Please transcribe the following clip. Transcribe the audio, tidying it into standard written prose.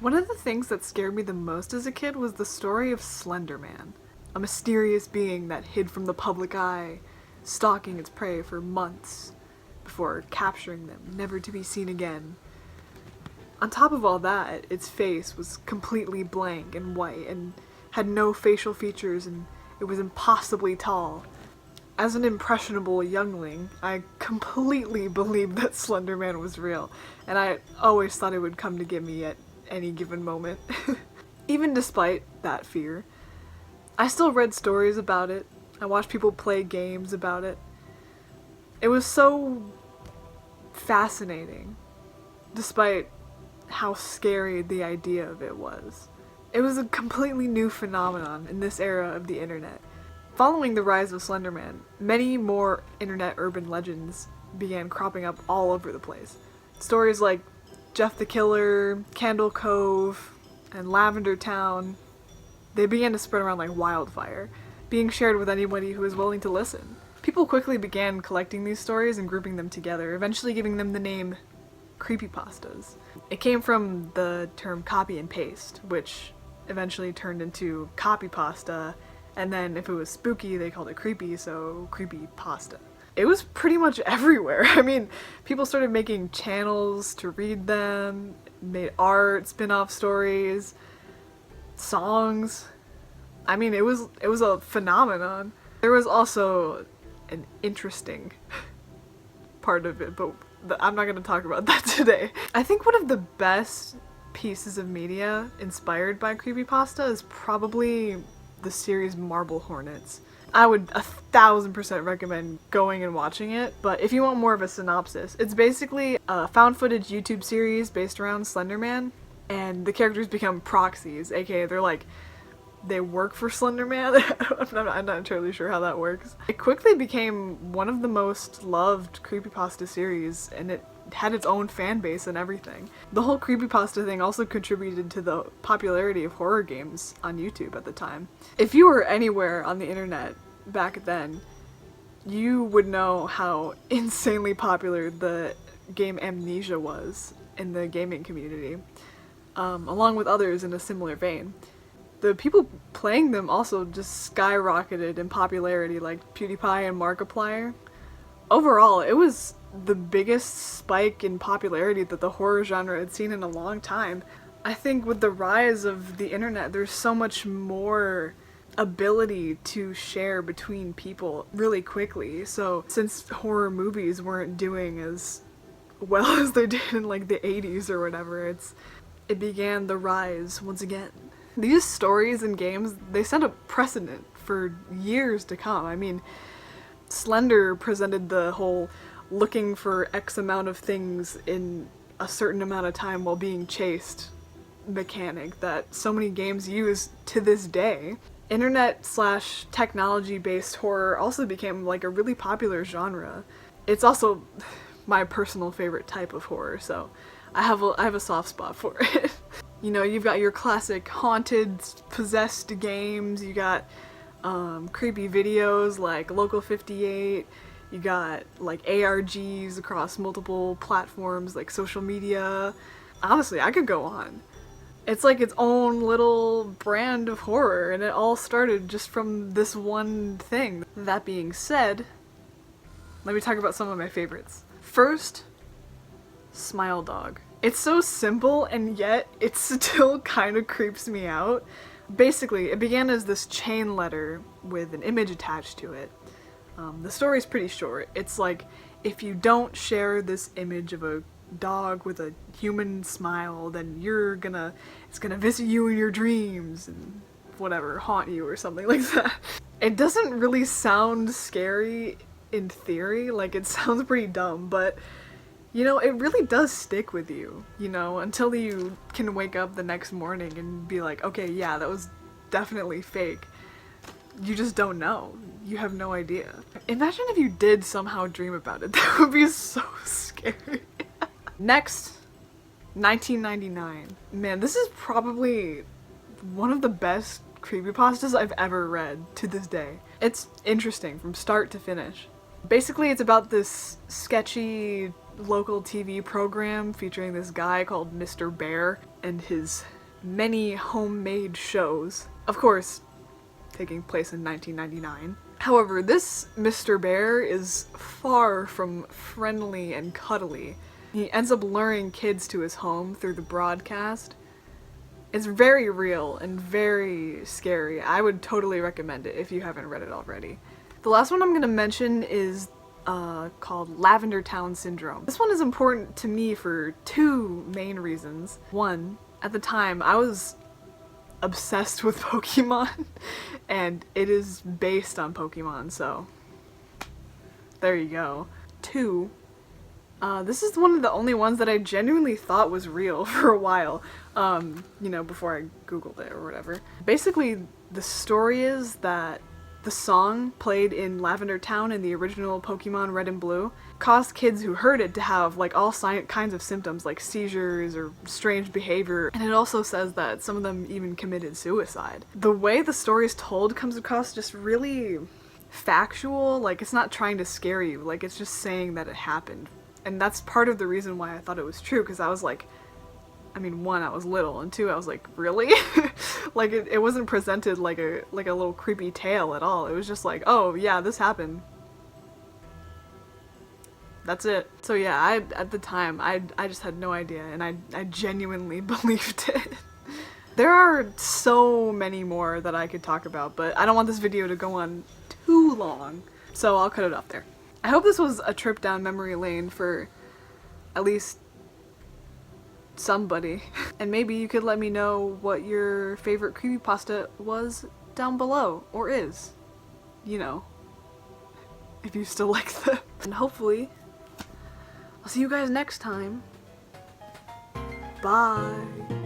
One of the things that scared me the most as a kid was the story of Slender Man, a mysterious being that hid from the public eye, stalking its prey for months before capturing them, never to be seen again. On top of all that, its face was completely blank and white and had no facial features, and it was impossibly tall. As an impressionable youngling, I completely believed that Slender Man was real, and I always thought it would come to get me at any given moment. Even despite that fear, I still read stories about it. I watched people play games about it. It was so fascinating, despite how scary the idea of it was. It was a completely new phenomenon in this era of the internet. Following the rise of Slender Man, many more internet urban legends began cropping up all over the place. Stories like Jeff the Killer, Candle Cove, and Lavender Town, they began to spread around like wildfire, being shared with anybody who was willing to listen. People quickly began collecting these stories and grouping them together, eventually giving them the name creepypastas. It came from the term copy and paste, which eventually turned into copypasta, and then if it was spooky, they called it creepy, so creepypasta. It was pretty much everywhere. I mean, people started making channels to read them, made art, spin-off stories, songs. I mean, it was a phenomenon. There was also an interesting part of it, but I'm not going to talk about that today. I think one of the best pieces of media inspired by creepypasta is probably the series Marble Hornets. I would 1000% recommend going and watching it, but if you want more of a synopsis, it's basically a found footage YouTube series based around Slender Man, and the characters become proxies, aka they work for Slender Man. I'm not entirely sure how that works. It quickly became one of the most loved creepypasta series, and it had its own fan base and everything. The whole creepypasta thing also contributed to the popularity of horror games on YouTube at the time. If you were anywhere on the internet back then, you would know how insanely popular the game Amnesia was in the gaming community, along with others in a similar vein. The people playing them also just skyrocketed in popularity, like PewDiePie and Markiplier. Overall, it was the biggest spike in popularity that the horror genre had seen in a long time. I think with the rise of the internet, there's so much more ability to share between people really quickly. So since horror movies weren't doing as well as they did in like the 80s or whatever, it began the rise once again. These stories and games, they set a precedent for years to come. I mean, Slender presented the whole looking for X amount of things in a certain amount of time while being chased mechanic that so many games use to this day. Internet/technology-based horror also became like a really popular genre. It's also my personal favorite type of horror, so I have a soft spot for it. You know, you've got your classic haunted, possessed games, you got creepy videos like Local 58, you got like ARGs across multiple platforms like social media. Honestly, I could go on. It's like its own little brand of horror, and it all started just from this one thing. That being said, let me talk about some of my favorites. First, Smile Dog. It's so simple, and yet it still kind of creeps me out. Basically, it began as this chain letter with an image attached to it. The story's pretty short. It's like, if you don't share this image of a dog with a human smile, then it's gonna visit you in your dreams and whatever, haunt you or something like that. It doesn't really sound scary in theory, like it sounds pretty dumb, but you know, it really does stick with you, you know, until you can wake up the next morning and be like, okay, yeah, that was definitely fake. You just don't know. You have no idea. Imagine if you did somehow dream about it. That would be so scary. Next, 1999. Man, this is probably one of the best creepypastas I've ever read to this day. It's interesting from start to finish. Basically, it's about this sketchy local TV program featuring this guy called Mr. Bear and his many homemade shows. Of course, taking place in 1999. However, this Mr. Bear is far from friendly and cuddly. He ends up luring kids to his home through the broadcast. It's very real and very scary. I would totally recommend it if you haven't read it already. The last one I'm going to mention is called Lavender Town Syndrome. This one is important to me for two main reasons. One, at the time, I was obsessed with Pokemon, and it is based on Pokemon, so there you go. Two, this is one of the only ones that I genuinely thought was real for a while, you know, before I googled it or whatever. Basically, the story is that the song played in Lavender Town in the original Pokemon Red and Blue caused kids who heard it to have like all kinds of symptoms like seizures or strange behavior, and it also says that some of them even committed suicide. The way the story is told comes across just really factual, like it's not trying to scare you, like it's just saying that it happened. And that's part of the reason why I thought it was true, because I was like, I mean, one, I was little, and two, I was like, really? Like, it wasn't presented like a little creepy tale at all. It was just like, oh, yeah, this happened. That's it. So yeah, at the time, I just had no idea, and I genuinely believed it. There are so many more that I could talk about, but I don't want this video to go on too long, so I'll cut it off there. I hope this was a trip down memory lane for at least somebody. And maybe you could let me know what your favorite creepypasta was down below, or is. You know, if you still like them. And hopefully, I'll see you guys next time. Bye!